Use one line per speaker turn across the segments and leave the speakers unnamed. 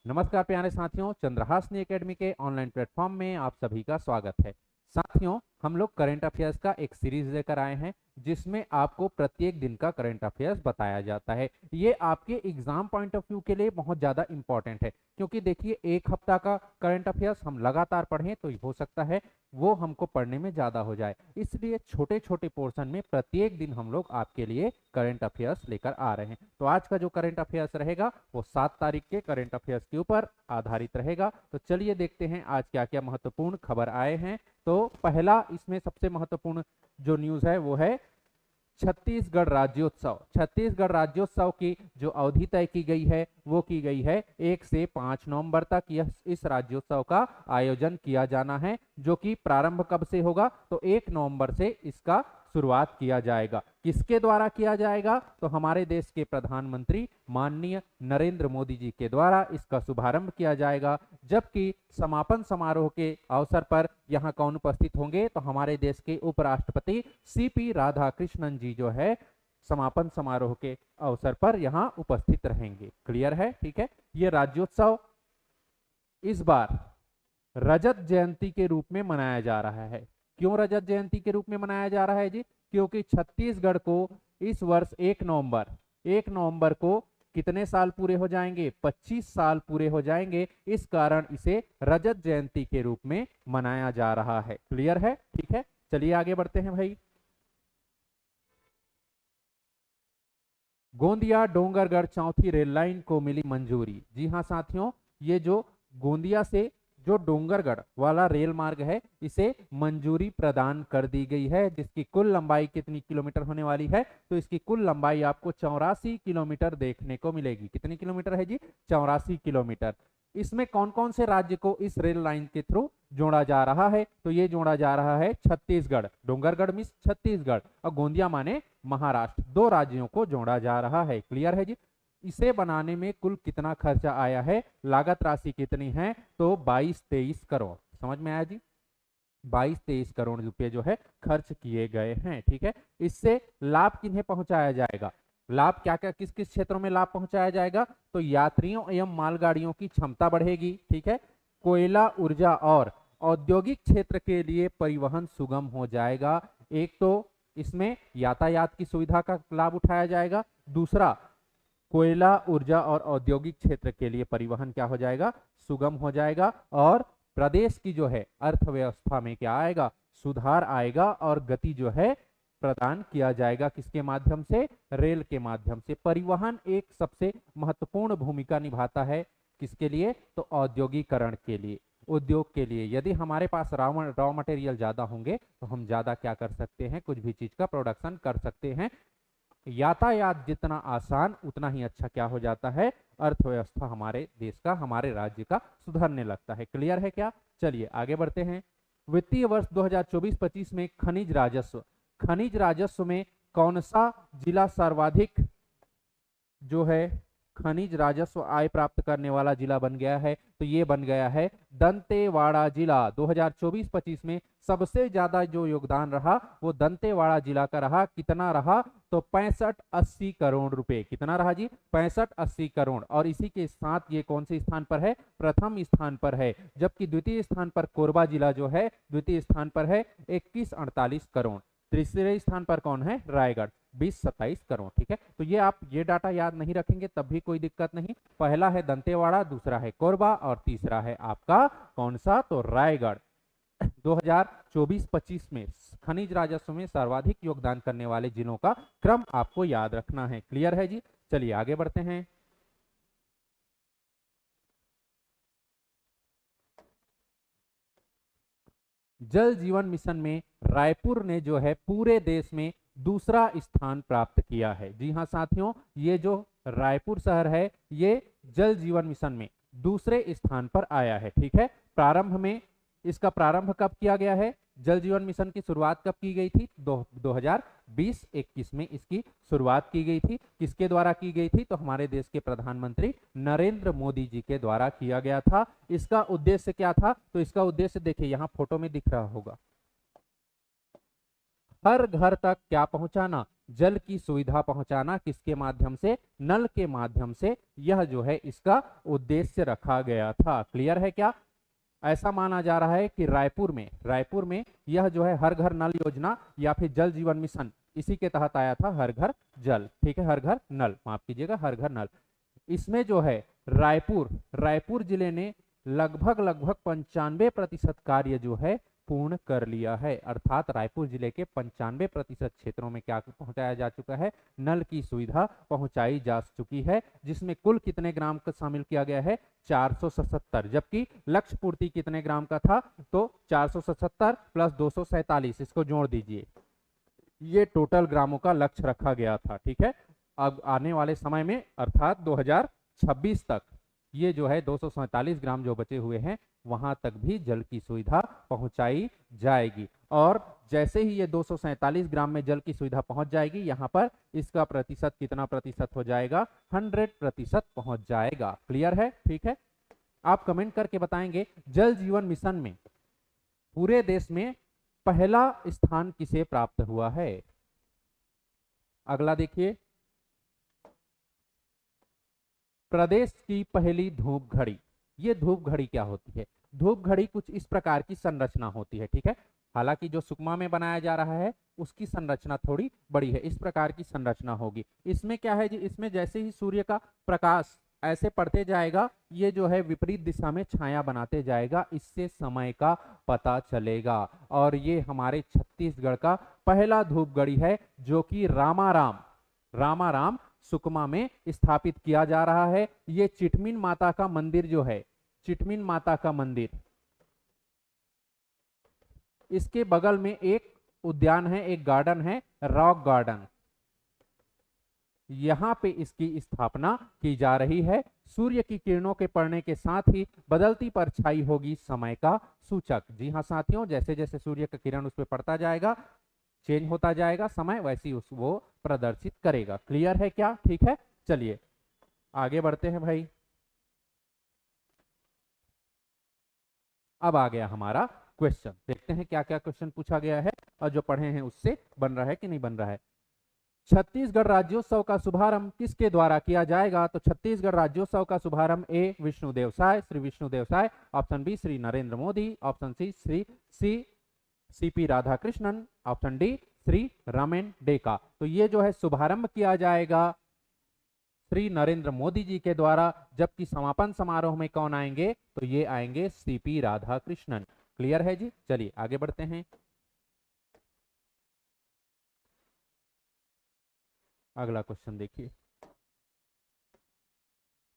नमस्कार प्यारे साथियों, चंद्रहासनी एकेडमी के ऑनलाइन प्लेटफॉर्म में आप सभी का स्वागत है। साथियों, हम लोग करंट अफेयर्स का एक सीरीज लेकर आए हैं जिसमें आपको प्रत्येक दिन का करंट अफेयर्स बताया जाता है। ये आपके एग्जाम पॉइंट ऑफ व्यू के लिए बहुत ज़्यादा इंपॉर्टेंट है, क्योंकि देखिए एक हफ्ता का करंट अफेयर्स हम लगातार पढ़ें तो हो सकता है वो हमको पढ़ने में ज़्यादा हो जाए। इसलिए छोटे छोटे पोर्शन में प्रत्येक दिन हम लोग आपके लिए करंट अफेयर्स लेकर आ रहे हैं। तो आज का जो करंट अफेयर्स रहेगा वो 7 तारीख के करंट अफेयर्स के ऊपर आधारित रहेगा। तो चलिए देखते हैं आज क्या क्या महत्वपूर्ण खबर आए हैं। तो पहला इसमें सबसे महत्वपूर्ण जो न्यूज़ है वो है छत्तीसगढ़ राज्योत्सव। छत्तीसगढ़ राज्योत्सव की जो अवधि तय की गई है वो की गई है 1 से 5 नवंबर तक यह इस राज्योत्सव का आयोजन किया जाना है, जो कि प्रारंभ कब से होगा तो 1 नवंबर से इसका शुरुआत किया जाएगा। किसके द्वारा किया जाएगा तो हमारे देश के प्रधानमंत्री माननीय नरेंद्र मोदी जी के द्वारा इसका शुभारंभ किया जाएगा। जबकि समापन समारोह के अवसर पर यहाँ कौन उपस्थित होंगे तो हमारे देश के उपराष्ट्रपति सीपी राधाकृष्णन जी जो है समापन समारोह के अवसर पर यहाँ उपस्थित रहेंगे। क्लियर है? ठीक है। ये राज्योत्सव इस बार रजत जयंती के रूप में मनाया जा रहा है। क्यों रजत जयंती के रूप में मनाया जा रहा है जी? क्योंकि छत्तीसगढ़ को इस वर्ष 1 नवंबर को कितने साल पूरे हो जाएंगे? 25 साल पूरे हो जाएंगे। इस कारण इसे रजत जयंती के रूप में मनाया जा रहा है। क्लियर है? ठीक है, चलिए आगे बढ़ते हैं भाई। गोंदिया डोंगरगढ़ चौथी रेल लाइन को मिली मंजूरी। जी हाँ साथियों, ये जो गोंदिया से जो डोंगरगढ़ वाला रेल मार्ग है इसे मंजूरी प्रदान कर दी गई है, जिसकी कुल लंबाई कितनी किलोमीटर होने वाली है तो इसकी कुल लंबाई आपको 84 किलोमीटर देखने को मिलेगी। कितनी किलोमीटर है जी? 84 किलोमीटर। इसमें कौन कौन से राज्य को इस रेल लाइन के थ्रू जोड़ा जा रहा है तो ये जोड़ा जा रहा है छत्तीसगढ़। डोंगरगढ़ मीन्स छत्तीसगढ़ और गोंदिया माने महाराष्ट्र। 2 राज्यों को जोड़ा जा रहा है। क्लियर है जी? इसे बनाने में कुल कितना खर्चा आया है, लागत राशि कितनी है तो 22-23 करोड़। समझ में आया जी? 22-23 करोड़ रुपए जो है खर्च किए गए हैं। ठीक है। इससे लाभ किन्हें पहुंचाया जाएगा? लाभ क्या क्या किस किस क्षेत्रों में लाभ पहुंचाया जाएगा तो यात्रियों एवं मालगाड़ियों की क्षमता बढ़ेगी। ठीक है। कोयला, ऊर्जा और औद्योगिक क्षेत्र के लिए परिवहन सुगम हो जाएगा। एक तो इसमें यातायात की सुविधा का लाभ उठाया जाएगा, दूसरा कोयला, ऊर्जा और औद्योगिक क्षेत्र के लिए परिवहन क्या हो जाएगा? सुगम हो जाएगा। और प्रदेश की जो है अर्थव्यवस्था में क्या आएगा? सुधार आएगा और गति जो है प्रदान किया जाएगा। किसके माध्यम से? रेल के माध्यम से। परिवहन एक सबसे महत्वपूर्ण भूमिका निभाता है किसके लिए तो औद्योगिकरण के लिए, उद्योग के लिए। यदि हमारे पास रॉ मटेरियल ज्यादा होंगे तो हम ज्यादा क्या कर सकते हैं? कुछ भी चीज का प्रोडक्शन कर सकते हैं। यातायात जितना आसान उतना ही अच्छा क्या हो जाता है? अर्थव्यवस्था हमारे देश का, हमारे राज्य का सुधरने लगता है। क्लियर है क्या? चलिए आगे बढ़ते हैं। वित्तीय वर्ष 2024-25 में खनिज राजस्व में कौन सा जिला सर्वाधिक जो है खनिज राजस्व आय प्राप्त करने वाला जिला बन गया है तो ये बन गया है दंतेवाड़ा जिला। 2024-25 में सबसे ज्यादा जो योगदान रहा वो दंतेवाड़ा जिला का रहा। कितना रहा तो 65-80 करोड़ रुपए। कितना रहा जी? 65-80 करोड़। और इसी के साथ ये कौन से स्थान पर है? प्रथम स्थान पर है। जबकि द्वितीय स्थान पर कोरबा जिला जो है द्वितीय स्थान पर है 21-48 करोड़। तीसरे स्थान पर कौन है? रायगढ़ 20-27 करोड़। ठीक है। तो ये आप ये डाटा याद नहीं रखेंगे तब भी कोई दिक्कत नहीं। पहला है दंतेवाड़ा, दूसरा है कोरबा और तीसरा है आपका कौन सा तो रायगढ़। 2024-25 में खनिज राजस्व में सर्वाधिक योगदान करने वाले जिलों का क्रम आपको याद रखना है। क्लियर है जी? चलिए आगे बढ़ते हैं। जल जीवन मिशन में रायपुर ने जो है पूरे देश में दूसरा स्थान प्राप्त किया है। जी हाँ साथियों, ये जो रायपुर शहर है ये जल जीवन मिशन में दूसरे स्थान पर आया है। ठीक है। प्रारंभ में इसका प्रारंभ कब किया गया है? जल जीवन मिशन की शुरुआत कब की गई थी? 2020-21 में इसकी शुरुआत की गई थी। किसके द्वारा की गई थी तो हमारे देश के प्रधानमंत्री नरेंद्र मोदी जी के द्वारा किया गया था। इसका उद्देश्य क्या था तो इसका उद्देश्य देखिए यहाँ फोटो में दिख रहा होगा, हर घर तक क्या पहुंचाना? जल की सुविधा पहुंचाना, किसके माध्यम से, नल के माध्यम से, यह जो है इसका उद्देश्य रखा गया था। क्लियर है क्या? ऐसा माना जा रहा है कि रायपुर में यह जो है हर घर नल योजना या फिर जल जीवन मिशन, इसी के तहत आया था हर घर जल, ठीक है, हर घर नल, माफ कीजिएगा, हर घर नल। इसमें जो है रायपुर जिले ने लगभग 95% कार्य जो है पूर्ण कर लिया है, अर्थात रायपुर जिले के 95% क्षेत्रों में क्या पहुंचाया जा चुका है, नल की सुविधा पहुंचाई जा चुकी है, जिसमें कुल कितने ग्राम का शामिल किया गया है, 477, जबकि लक्ष्य पूर्ति कितने ग्राम का था, तो 477 प्लस 247, इसको जोड़ दीजिए, ये टोटल ग्रामों का लक्ष्य रखा गया था। ठीक है, अब आने वाले समय में अर्थात 2026 तक ये जो है 247 ग्राम जो बचे हुए हैं वहां तक भी जल की सुविधा पहुंचाई जाएगी। और जैसे ही ये 247 ग्राम में जल की सुविधा पहुंच जाएगी, यहाँ पर इसका प्रतिशत कितना प्रतिशत हो जाएगा, 100% पहुंच जाएगा। क्लियर है? ठीक है, आप कमेंट करके बताएंगे जल जीवन मिशन में पूरे देश में पहला स्थान किसे प्राप्त हुआ है। अगला देखिए, प्रदेश की पहली धूप घड़ी। ये धूप घड़ी क्या होती है? धूप घड़ी कुछ इस प्रकार की संरचना होती है। ठीक है, हालांकि जो सुकमा में बनाया जा रहा है उसकी संरचना थोड़ी बड़ी है, इस प्रकार की संरचना होगी। इसमें क्या है जी, इसमें जैसे ही सूर्य का प्रकाश ऐसे पड़ते जाएगा, ये जो है विपरीत दिशा में छाया बनाते जाएगा, इससे समय का पता चलेगा। और ये हमारे छत्तीसगढ़ का पहला धूप घड़ी है जो कि रामाराम सुकमा में स्थापित किया जा रहा है। ये चिटमिन माता का मंदिर जो है, चिटमिन माता का मंदिर, इसके बगल में एक उद्यान है, एक गार्डन है, रॉक गार्डन, यहां पे इसकी स्थापना की जा रही है। सूर्य की किरणों के पड़ने के साथ ही बदलती परछाई होगी समय का सूचक। जी हां साथियों, जैसे जैसे सूर्य का किरण उस पर पड़ता जाएगा, चेंज होता जाएगा समय, वैसे ही वो प्रदर्शित करेगा। क्लियर है क्या? ठीक है, चलिए आगे बढ़ते हैं भाई। अब आ गया हमारा क्वेश्चन, देखते हैं क्या क्या क्वेश्चन पूछा गया है और जो पढ़े हैं उससे बन रहा है कि नहीं बन रहा है। छत्तीसगढ़ राज्योत्सव का शुभारंभ किसके द्वारा किया जाएगा? तो छत्तीसगढ़ राज्योत्सव का शुभारंभ A Vishnudeo Sai, Shri Vishnudeo Sai, option B Shri Narendra Modi, option C CP Radhakrishnan, option D Shri Ramen Deka. तो ये जो है शुभारंभ किया जाएगा श्री नरेंद्र मोदी जी के द्वारा, जबकि समापन समारोह में कौन आएंगे? तो ये आएंगे सीपी राधाकृष्णन। क्लियर है जी, चलिए आगे बढ़ते हैं। अगला क्वेश्चन देखिए,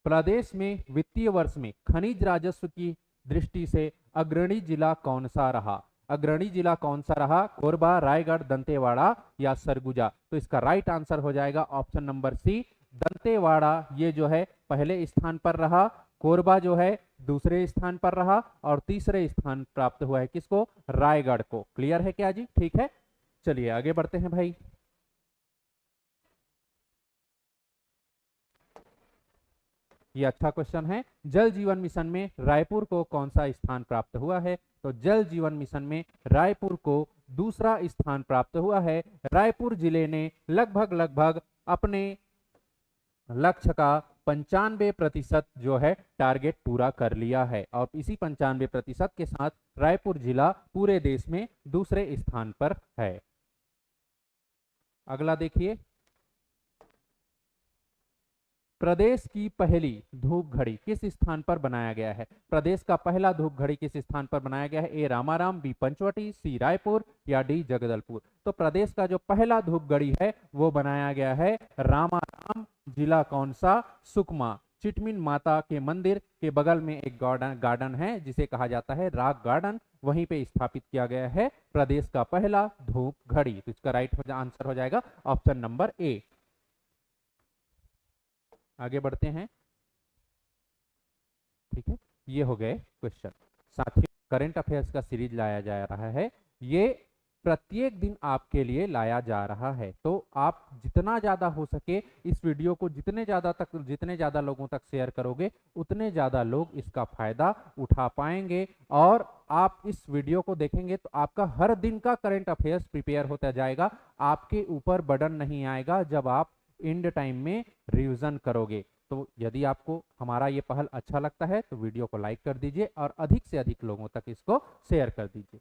प्रदेश में वित्तीय वर्ष में खनिज राजस्व की दृष्टि से अग्रणी जिला कौन सा रहा? अग्रणी जिला कौन सा रहा? कोरबा, रायगढ़, दंतेवाड़ा या सरगुजा? तो इसका राइट आंसर हो जाएगा ऑप्शन नंबर सी, दंतेवाड़ा। ये जो है पहले स्थान पर रहा, कोरबा जो है दूसरे स्थान पर रहा और तीसरे स्थान प्राप्त हुआ है किसको? रायगढ़ को। क्लियर है क्या जी? ठीक है, चलिए आगे बढ़ते हैं भाई। ये अच्छा क्वेश्चन है। जल जीवन मिशन में रायपुर को कौन सा स्थान प्राप्त हुआ है? तो जल जीवन मिशन में रायपुर को दूसरा स्थान प्राप्त हुआ है। रायपुर जिले ने लगभग अपने लक्ष्य का 95% जो है टारगेट पूरा कर लिया है और इसी 95% के साथ रायपुर जिला पूरे देश में दूसरे स्थान पर है। अगला देखिए, प्रदेश की पहली धूप घड़ी किस स्थान पर बनाया गया है? प्रदेश का पहला धूप घड़ी किस स्थान पर बनाया गया है? ए रामाराम, बी पंचवटी, सी रायपुर या डी जगदलपुर? तो प्रदेश का जो पहला धूप घड़ी है वो बनाया गया है रामाराम, जिला कौन सा? सुकमा। चिटमिन माता के मंदिर के बगल में एक गार्डन है जिसे कहा जाता है रॉक गार्डन, वहीं पे स्थापित किया गया है प्रदेश का पहला धूप घड़ी। तो इसका राइट आंसर हो जाएगा ऑप्शन नंबर ए। आगे बढ़ते हैं। ठीक है, ये हो गए क्वेश्चन। साथियों, करंट अफेयर्स का सीरीज लाया जा रहा है। ये प्रत्येक दिन आपके लिए लाया जा रहा है। तो आप जितना ज़्यादा हो सके इस वीडियो को जितने ज़्यादा लोगों तक शेयर करोगे उतने ज़्यादा लोग इसका फायदा उठा पाएंगे। और आप इस वीडियो को देखेंगे तो आपका हर दिन का करंट अफेयर्स प्रिपेयर होता जाएगा, आपके ऊपर बर्डन नहीं आएगा जब आप एंड टाइम में रिवीजन करोगे। तो यदि आपको हमारा ये पहल अच्छा लगता है तो वीडियो को लाइक कर दीजिए और अधिक से अधिक लोगों तक इसको शेयर कर दीजिए।